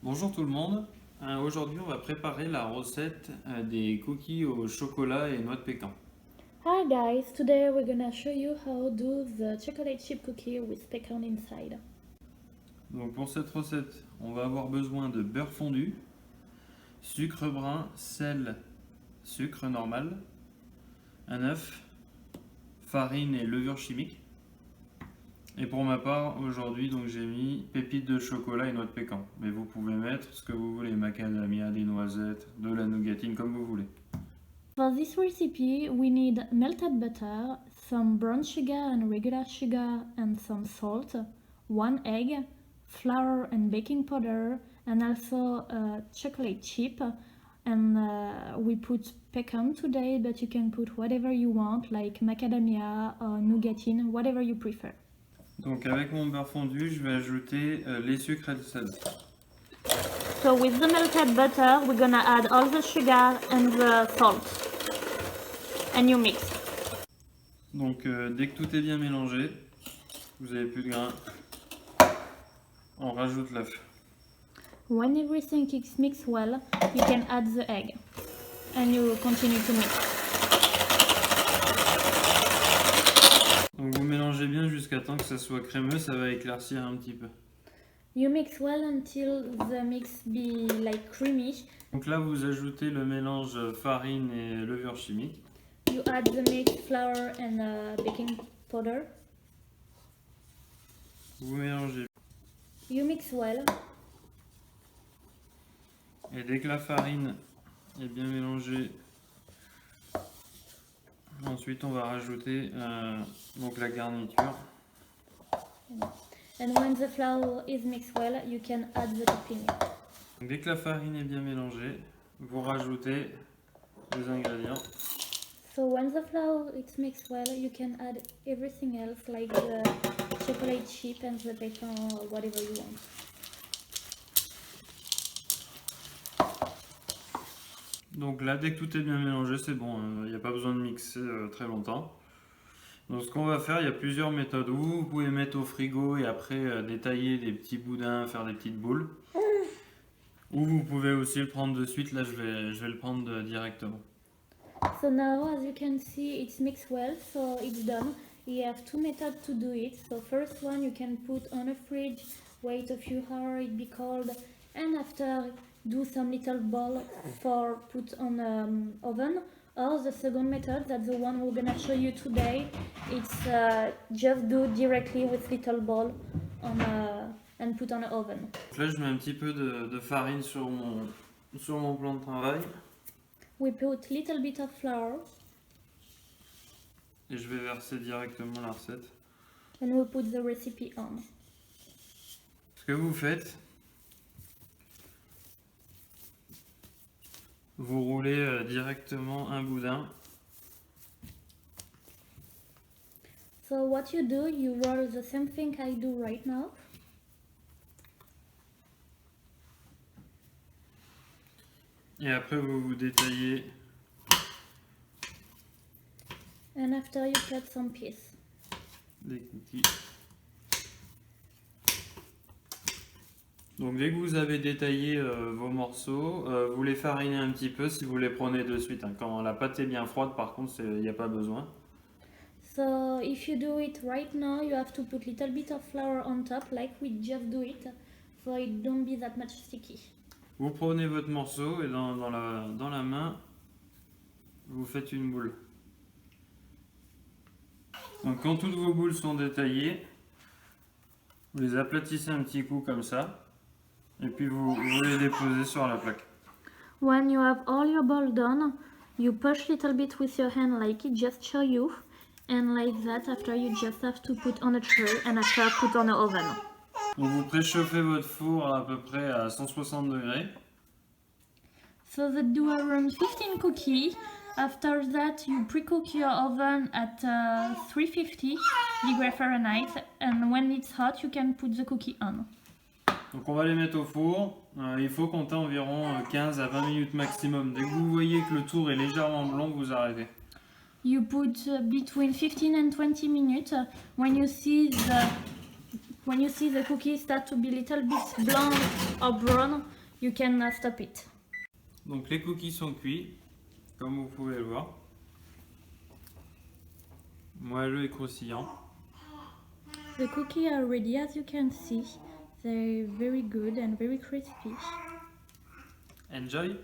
Bonjour tout le monde. Aujourd'hui, on va préparer la recette des cookies au chocolat et noix de pécan. Hi guys, today we're gonna show you how to do the chocolate chip cookie with pecan inside. Donc pour cette recette, on va avoir besoin de beurre fondu, sucre brun, sel, sucre normal, un œuf, farine et levure chimique. Et pour ma part, aujourd'hui, donc j'ai mis pépites de chocolat et noix de pécan. Mais vous pouvez mettre ce que vous voulez, macadamia, des noisettes, de la nougatine, comme vous voulez. For this recipe, we need melted butter, some brown sugar and regular sugar and some salt, 1 egg, flour and baking powder, and also a chocolate chip. And we put pecan today, but you can put whatever you want, like macadamia or nougatine, whatever you prefer. Donc avec mon beurre fondu, je vais ajouter les sucres et le sel. So with the melted butter, we're gonna add all the sugar and the salt. And you mix. Donc dès que tout est bien mélangé, vous n'avez plus de grains, on rajoute l'œuf. When everything is mixed well, you can add the egg. And you continue to mix. Donc vous mélangez bien jusqu'à temps que ça soit crémeux, ça va éclaircir un petit peu. You mix well until the mix be like creamy. Donc là vous ajoutez le mélange farine et levure chimique. You add the mix, flour and baking powder. Vous mélangez. You mix well. Et dès que la farine est bien mélangée, ensuite on va rajouter donc la garniture. And when the flour is mixed well, you can add the topping. Donc dès que la farine est bien mélangée, vous rajoutez les ingrédients. So when the flour is mixed well, you can add everything else like the chocolate chip and the pecan or whatever you want. Donc là, dès que tout est bien mélangé, c'est bon, il n'y a pas besoin de mixer très longtemps. Donc ce qu'on va faire, il y a plusieurs méthodes. Ou vous pouvez mettre au frigo et après détailler des petits boudins, faire des petites boules. Ou vous pouvez aussi le prendre de suite, là je vais le prendre directement. So now, as you can see, it's mixed well, so it's done. You have two methods to do it. So first one, you can put on a fridge, wait a few hours, it be cold, and after do some little ball for put on oven. Or the second method, that's the one we're gonna show you today. It's just do directly with little ball on and put on an oven. Donc là je mets un petit peu de farine sur mon plan de travail. We put little bit of flour. Et je vais verser directement la recette. And we put the recipe on. Ce que vous faites, vous roulez directement un boudin. So what you do, you roll the same thing I do right now. Et après vous détaillez. And after you cut some piece. Des cookies. Donc dès que vous avez détaillé vos morceaux, vous les farinez un petit peu si vous les prenez de suite. Hein. Quand la pâte est bien froide, par contre, il n'y a pas besoin. So if you do it right now, you have to put little bit of flour on top, like we just do it, so it don't be that much sticky. Vous prenez votre morceau et dans la main, vous faites une boule. Donc quand toutes vos boules sont détaillées, vous les aplatissez un petit coup comme ça, et puis vous les déposez sur la plaque. When you have all your ball done, you push little bit with your hand like it just show you, and like that after you just have to put on a tray and after put on the oven. Donc vous préchauffez votre four à peu près à 160 degrés. So that do around 15 cookies. After that, you pre-cook your oven at 350 degree Fahrenheit, and when it's hot, you can put the cookie on. Donc on va les mettre au four. Il faut compter environ 15 à 20 minutes maximum. Dès que vous voyez que le tour est légèrement blanc, vous arrêtez. You put between 15 and 20 minutes. When you see the when you see the cookie start to be a little bit blonde or brown, you can stop it. Donc les cookies sont cuits, comme vous pouvez le voir. Moelleux et croustillant. The cookies are ready, as you can see. They're very good and very crispy. Enjoy!